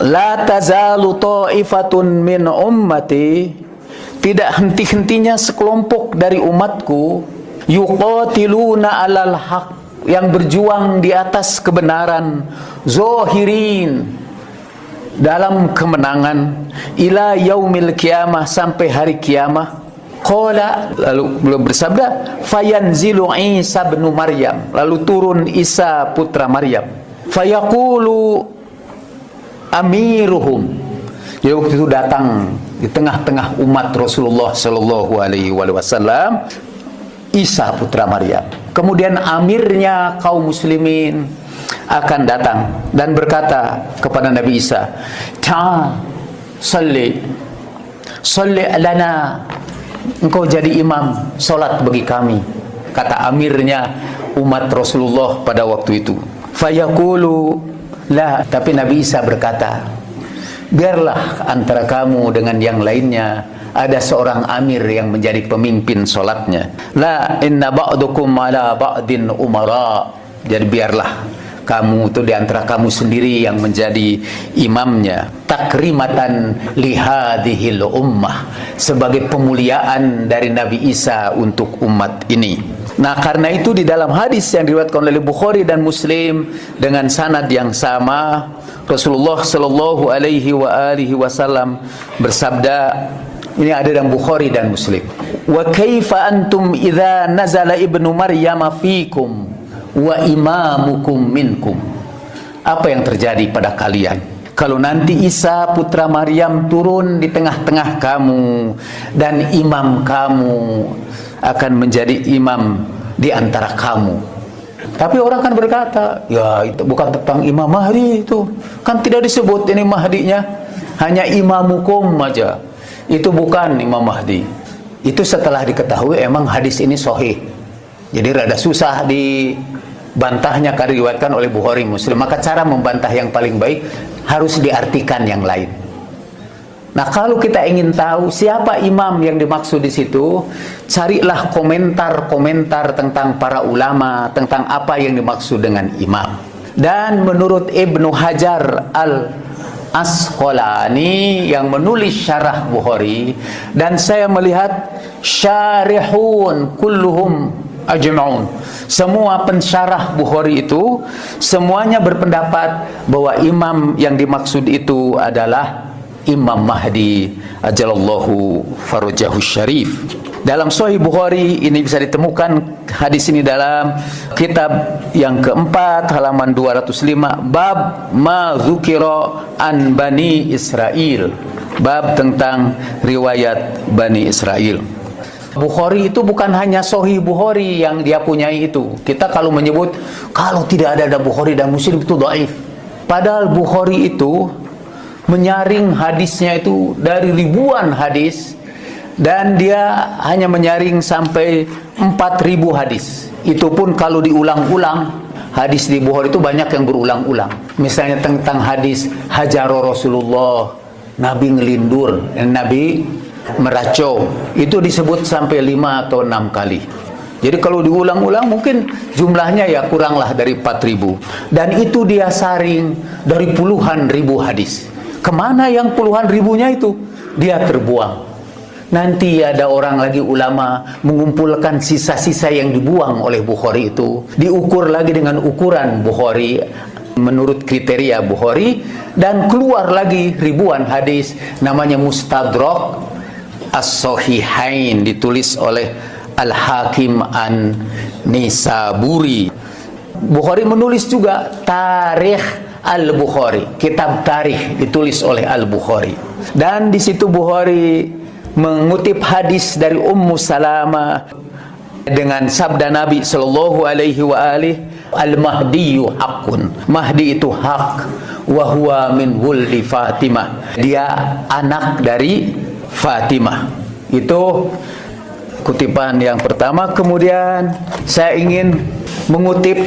La tazalu ta'ifatun min ummati, tidak henti-hentinya sekelompok dari umatku, yuqatiluna alal haq, yang berjuang di atas kebenaran, zahirin, dalam kemenangan, ila yaumil qiyamah, sampai hari kiamah. Qala, lalu beliau bersabda, fayanzilu Isa bin Maryam, lalu turun Isa putra Maryam, fayaqulu amiruhum. Jadi waktu itu datang di tengah-tengah umat Rasulullah sallallahu alaihi wasallam Isa putra Maryam. Kemudian amirnya kaum muslimin akan datang dan berkata kepada Nabi Isa, "Ta'al, salli lana, engkau jadi imam solat bagi kami," kata amirnya umat Rasulullah pada waktu itu. Fayaqulu la, tapi Nabi Isa berkata, biarlah antara kamu dengan yang lainnya ada seorang amir yang menjadi pemimpin solatnya. La inna ba'dukum ala ba'din umara, jadi biarlah kamu itu di antara kamu sendiri yang menjadi imamnya. Takrimatan lihadhil ummah, sebagai pemuliaan dari Nabi Isa untuk umat ini. Nah, karena itu di dalam hadis yang diriwayatkan oleh Bukhari dan Muslim dengan sanad yang sama, Rasulullah sallallahu alaihi wasallam bersabda, ini ada dalam Bukhari dan Muslim, wa kaifa antum idza nazala ibnu Maryam fikum wa imamukum minkum. Apa yang terjadi pada kalian kalau nanti Isa putra Maryam turun di tengah-tengah kamu dan imam kamu akan menjadi imam di antara kamu? Tapi orang kan berkata, ya itu bukan tentang Imam Mahdi, itu kan tidak disebut ini Mahdinya, hanya imamukum aja. Itu bukan Imam Mahdi. Itu setelah diketahui emang hadis ini sahih. Jadi rada susah dibantahnya karena diriwayatkan oleh Bukhari Muslim. Maka cara membantah yang paling baik harus diartikan yang lain. Nah, kalau kita ingin tahu siapa imam yang dimaksud di situ, carilah komentar-komentar tentang para ulama tentang apa yang dimaksud dengan imam. Dan menurut Ibnu Hajar Al-Asqalani yang menulis syarah Bukhari, dan saya melihat syarihun kulluhum ajma'un, semua pensyarah Bukhari itu semuanya berpendapat bahwa imam yang dimaksud itu adalah Imam Mahdi ajalallahu farajahu syarif. Dalam Sahih Bukhari ini bisa ditemukan hadis ini dalam kitab yang keempat halaman 205, bab ma dzukira an Bani Israil, bab tentang riwayat Bani Israil. Bukhari itu bukan hanya Sahih Bukhari yang dia punyai itu. Kita kalau menyebut kalau tidak ada Bukhari dan Muslim itu dhaif. Padahal Bukhari itu menyaring hadisnya itu dari ribuan hadis, dan dia hanya menyaring sampai 4.000 hadis. Itu pun kalau diulang-ulang. Hadis di Bukhari itu banyak yang berulang-ulang. Misalnya tentang hadis hajaro Rasulullah, Nabi ngelindur, Nabi meracau, itu disebut sampai 5 atau 6 kali. Jadi kalau diulang-ulang mungkin jumlahnya ya kuranglah dari 4.000. Dan itu dia saring dari puluhan ribu hadis. Kemana yang puluhan ribunya itu? Dia terbuang. Nanti ada orang lagi ulama mengumpulkan sisa-sisa yang dibuang oleh Bukhari itu, diukur lagi dengan ukuran Bukhari menurut kriteria Bukhari, dan keluar lagi ribuan hadis, namanya Mustadrak As-Sahihain, ditulis oleh Al-Hakim An-Nisaburi. Bukhari menulis juga Tarikh Al-Bukhari, kitab tarikh ditulis oleh Al-Bukhari. Dan di situ Bukhari mengutip hadis dari Ummu Salamah dengan sabda Nabi sallallahu alaihi wa alihi, al-Mahdiyyu haqqun, Mahdi itu hak, wa huwa min wuldi Fatimah, dia anak dari Fatimah. Itu kutipan yang pertama. Kemudian saya ingin mengutip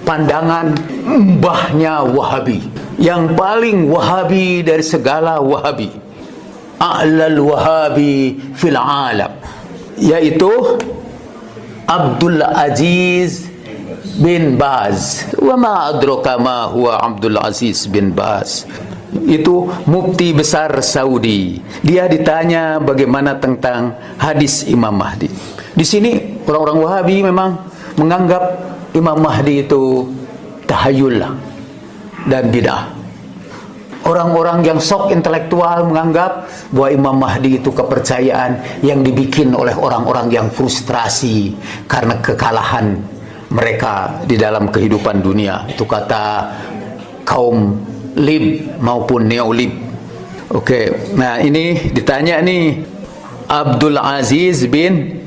pandangan mbahnya Wahabi, yang paling Wahabi dari segala Wahabi, a'lal Wahabi fil alam, yaitu Abdul Aziz bin Baz. Wa ma adraka ma huwa Abdul Aziz bin Baz. itu mufti besar Saudi. Dia ditanya bagaimana tentang hadis Imam Mahdi. Di sini orang-orang Wahabi memang menganggap Imam Mahdi itu tahayul dan bid'ah. Orang-orang yang sok intelektual menganggap bahwa Imam Mahdi itu kepercayaan yang dibikin oleh orang-orang yang frustrasi karena kekalahan mereka di dalam kehidupan dunia. Itu kata kaum lib maupun neolib. Oke, nah ini ditanya nih Abdul Aziz bin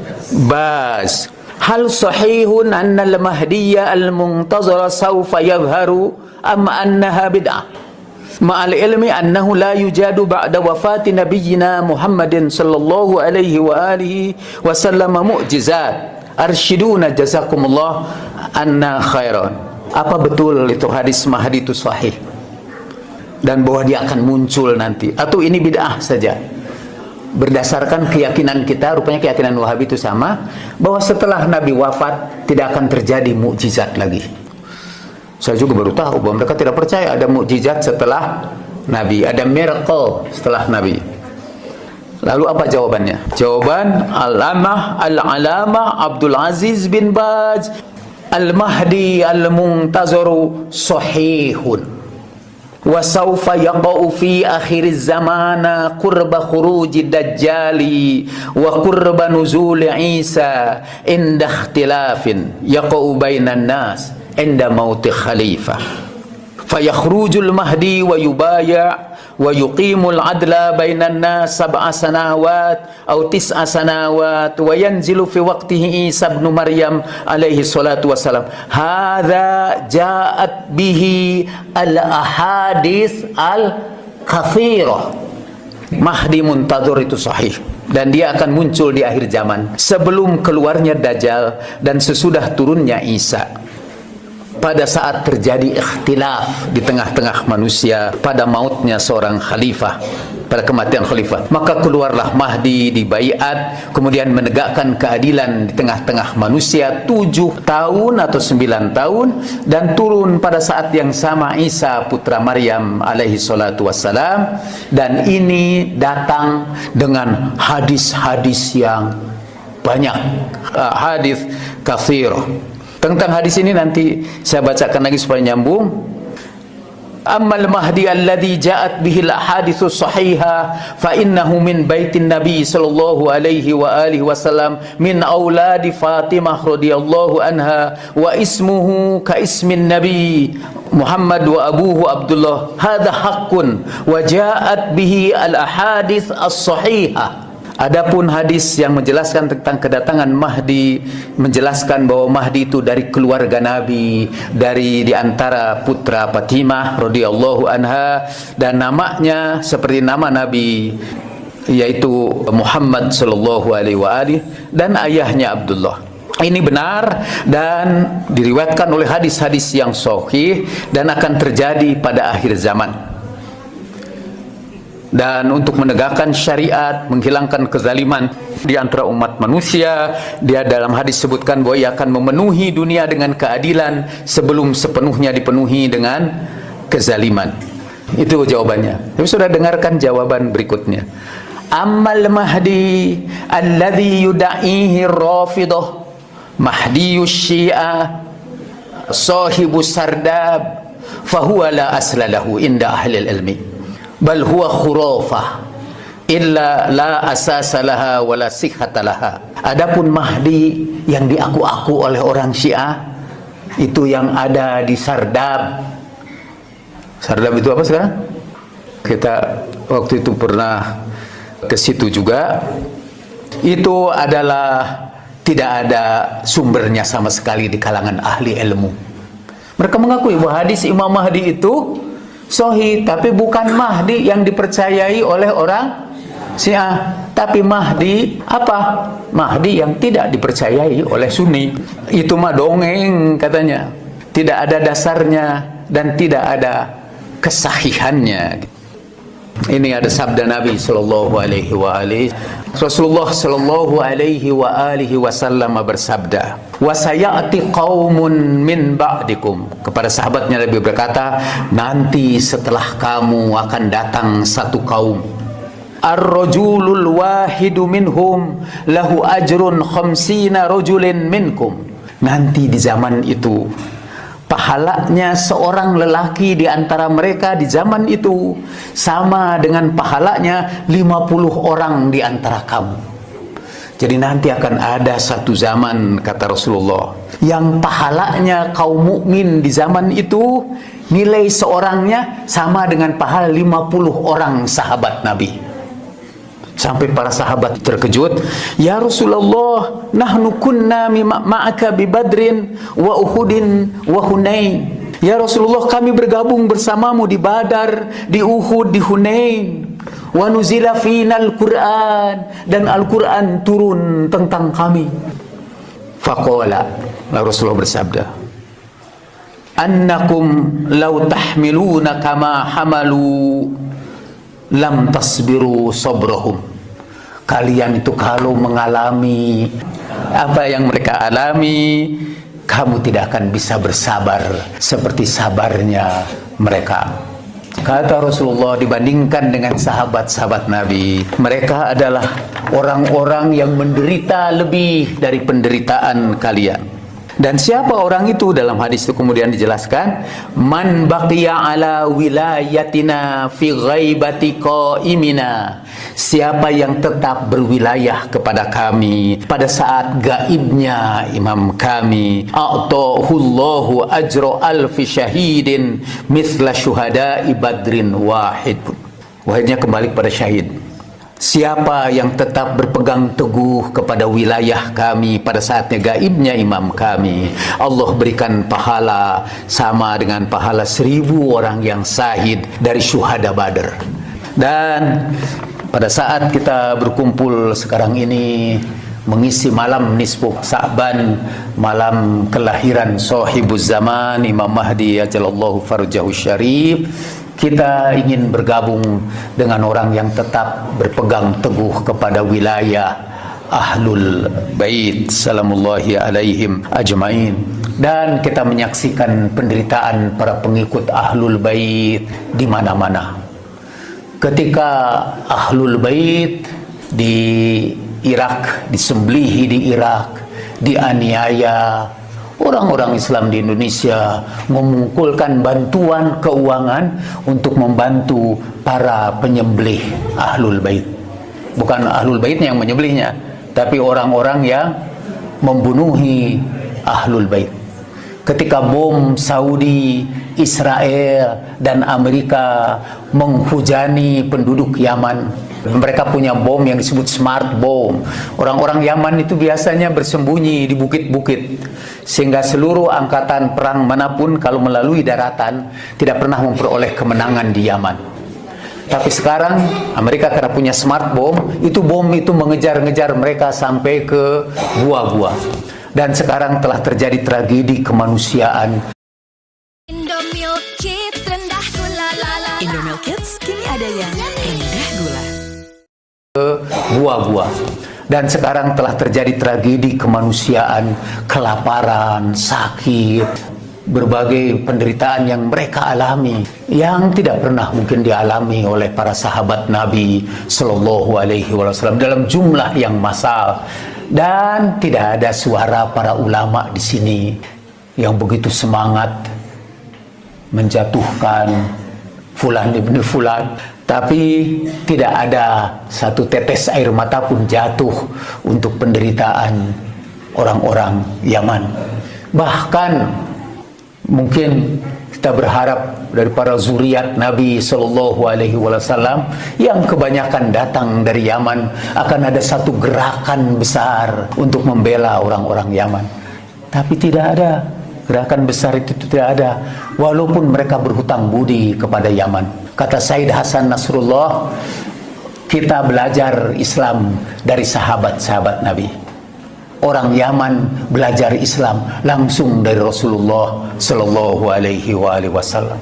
Baz, hal sahihun anna al-mahdiyya al-muntazara sawfa yadhharu am annaha bid'ah ma'al ilmi annahu la yujadu ba'da wafati nabiyyina Muhammadin sallallahu alaihi wa alihi wa sallam mu'jizat arsyiduna jazakumullah anna khairan. Apa betul itu hadis Mahdi itu sahih dan bahwa dia akan muncul nanti, atau ini bid'ah saja? Berdasarkan keyakinan kita, rupanya keyakinan Wahabi itu sama, bahwa setelah Nabi wafat tidak akan terjadi mukjizat lagi. Saya juga baru tahu bahwa mereka tidak percaya ada mukjizat setelah Nabi, ada miracle setelah Nabi. Lalu apa jawabannya? Jawaban Al-Alamah Abdul Aziz bin Baz, Al-Mahdi al-muntazaru sahihun wa sawfa yaqa'u fi akhir zamana qurba khuruji dajjali wa qurba nuzul Isa inda ikhtilafin yaqa'u bainan nas inda mauti khalifah fayakhrujul mahdi wa yubaya' wa yuqimul adla bainan nas sab'a sanawat atau tis'a sanawat wa yanzilu fi waqtihi Isa ibn Maryam alaihi salatu wassalam. Hadza ja'at bihi al-ahadits al-kathirah. Mahdi muntazir itu sahih dan dia akan muncul di akhir zaman sebelum keluarnya Dajjal dan sesudah turunnya Isa. Pada saat terjadi ikhtilaf di tengah-tengah manusia pada mautnya seorang khalifah, pada kematian khalifah, maka keluarlah Mahdi dibaiat, kemudian menegakkan keadilan di tengah-tengah manusia 7 tahun atau 9 tahun, dan turun pada saat yang sama Isa putra Maryam alaihi salatu wassalam. Dan ini datang dengan hadis-hadis yang banyak, hadis katsir. Tentang hadis ini nanti saya bacakan lagi supaya nyambung. Ammal mahdi alladhi ja'at bihi al-ahaditsu sahiha fa innahu min baitin nabi sallallahu alaihi wa alihi wasallam min auladi Fatimah radhiyallahu anha wa ismuhu ka ismin nabi Muhammad wa abuhu Abdullah. Hadha haqqun wa ja'at bihi al-ahadits as-sahihah. Adapun hadis yang menjelaskan tentang kedatangan Mahdi, menjelaskan bahwa Mahdi itu dari keluarga Nabi, dari diantara putra Fatimah radhiyallahu anha, dan namanya seperti nama Nabi, yaitu Muhammad sallallahu alaihi wa alihi, dan ayahnya Abdullah. Ini benar dan diriwayatkan oleh hadis-hadis yang sahih dan akan terjadi pada akhir zaman. Dan untuk menegakkan syariat, menghilangkan kezaliman di antara umat manusia, dia dalam hadis sebutkan bahwa ia akan memenuhi dunia dengan keadilan sebelum sepenuhnya dipenuhi dengan kezaliman. Itu jawabannya. Tapi sudah dengarkan jawaban berikutnya. Ammal mahdi alladhi yuda'ihi rafidah mahdiyus syiah sahibus sardab fahuwa la asla lahu inda ahli ilmi bal huwa khurafah illa la asasa laha wala sihhata laha. Adapun Mahdi yang diaku-aku oleh orang Syiah itu yang ada di Sardab. Sardab itu apa sekarang? Kita waktu itu pernah ke situ juga. Itu adalah tidak ada sumbernya sama sekali di kalangan ahli ilmu. Mereka mengakui bahwa hadis Imam Mahdi itu sahih, tapi bukan Mahdi yang dipercayai oleh orang Syiah, tapi Mahdi apa? Mahdi yang tidak dipercayai oleh Sunni. Itu mah dongeng katanya, tidak ada dasarnya dan tidak ada kesahihannya. Ini ada sabda Nabi sallallahu alaihi wa alihi. Rasulullah sallallahu alaihi wa alihi wasallam bersabda, "Wa sayati qaumun min ba'dikum." Kepada sahabatnya Nabi berkata, nanti setelah kamu akan datang satu kaum. Ar-rajulul wahidu minhum lahu ajrun khamsina rajulin minkum. Nanti di zaman itu pahalanya seorang lelaki di antara mereka di zaman itu sama dengan pahalanya 50 orang di antara kamu. Jadi nanti akan ada satu zaman, kata Rasulullah, yang pahalanya kaum mukmin di zaman itu nilai seorangnya sama dengan pahala 50 orang sahabat Nabi. Sampai para sahabat terkejut, "Ya Rasulullah, nahnu kunna ma'aka bi Badrin wa Uhudin wa Hunain." Ya Rasulullah, kami bergabung bersamamu di Badar, di Uhud, di Hunain. Wa nuzila fina al-Quran, dan Al-Quran turun tentang kami. Faqala, Rasulullah bersabda, "Annakum law tahmiluna kama hamalu lam tasbiru sabrahum." Kalian itu kalau mengalami apa yang mereka alami, kamu tidak akan bisa bersabar seperti sabarnya mereka. Kata Rasulullah, dibandingkan dengan sahabat-sahabat Nabi, mereka adalah orang-orang yang menderita lebih dari penderitaan kalian. Dan siapa orang itu? Dalam hadis itu kemudian dijelaskan, man baqiya ala wilayatina fi ghaibati qaimina. Siapa yang tetap berwilayah kepada kami pada saat gaibnya imam kami, a'tahullahu ajra alfi syahidin mithla syuhada'i badrin wahid. Wahidnya kembali kepada syahid. Siapa yang tetap berpegang teguh kepada wilayah kami pada saatnya gaibnya imam kami, Allah berikan pahala sama dengan pahala 1000 orang yang syahid dari syuhada Badar. Dan pada saat kita berkumpul sekarang ini mengisi malam nisfu Sa'ban, malam kelahiran sahibuz zaman Imam Mahdi ajalallahu farjahu syarif, kita ingin bergabung dengan orang yang tetap berpegang teguh kepada wilayah Ahlul Bait salamullahi alaihim ajmain. Dan kita menyaksikan penderitaan para pengikut Ahlul Bait di mana-mana. Ketika Ahlul Bait di Irak, disembelihi di Irak, dianiaya, orang-orang Islam di Indonesia mengumpulkan bantuan keuangan untuk membantu para penyembelih Ahlul Bait. Bukan Ahlul Baitnya yang menyembelihnya, tapi orang-orang yang membunuhi Ahlul Bait. Ketika bom Saudi, Israel, dan Amerika menghujani penduduk Yaman, mereka punya bom yang disebut smart bomb. Orang-orang Yaman itu biasanya bersembunyi di bukit-bukit, sehingga seluruh angkatan perang manapun kalau melalui daratan tidak pernah memperoleh kemenangan di Yaman. Tapi sekarang Amerika karena punya smart bomb itu mengejar-ngejar mereka sampai ke gua-gua. Dan sekarang telah terjadi tragedi kemanusiaan. Indomilk Kids rendah gula lala. Indomilk Kids kini ada yang rendah gula. Gua-gua. Dan sekarang telah terjadi tragedi kemanusiaan, kelaparan, sakit, berbagai penderitaan yang mereka alami yang tidak pernah mungkin dialami oleh para sahabat Nabi Sallallahu Alaihi Wasallam dalam jumlah yang massal. Dan tidak ada suara para ulama di sini yang begitu semangat menjatuhkan fulan ibn fulan, tapi tidak ada satu tetes air mata pun jatuh untuk penderitaan orang-orang Yaman. Bahkan mungkin kita berharap dari para zuriat Nabi Sallallahu Alaihi Wasallam yang kebanyakan datang dari Yaman akan ada satu gerakan besar untuk membela orang-orang Yaman. Tapi tidak ada gerakan besar itu, tidak ada, walaupun mereka berhutang budi kepada Yaman. Kata Said Hasan Nasrullah, kita belajar Islam dari sahabat-sahabat Nabi. Orang Yaman belajar Islam langsung dari Rasulullah Sallallahu Alaihi Wasallam.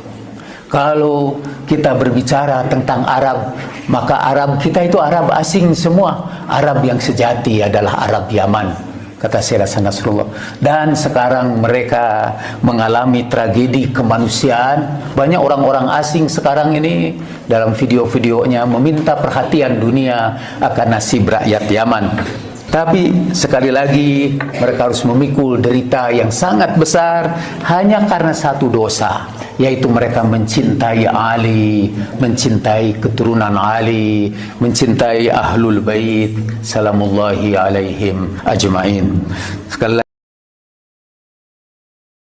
Kalau kita berbicara tentang Arab, maka Arab kita itu Arab asing semua. Arab yang sejati adalah Arab Yaman, kata Syed Hasan Nasrullah. Dan sekarang mereka mengalami tragedi kemanusiaan. Banyak orang-orang asing sekarang ini dalam video-videonya meminta perhatian dunia akan nasib rakyat Yaman. Tapi sekali lagi mereka harus memikul derita yang sangat besar hanya karena satu dosa, yaitu mereka mencintai Ali, mencintai keturunan Ali, mencintai Ahlul Bait salamullahi alaihim ajmain. Sekali lagi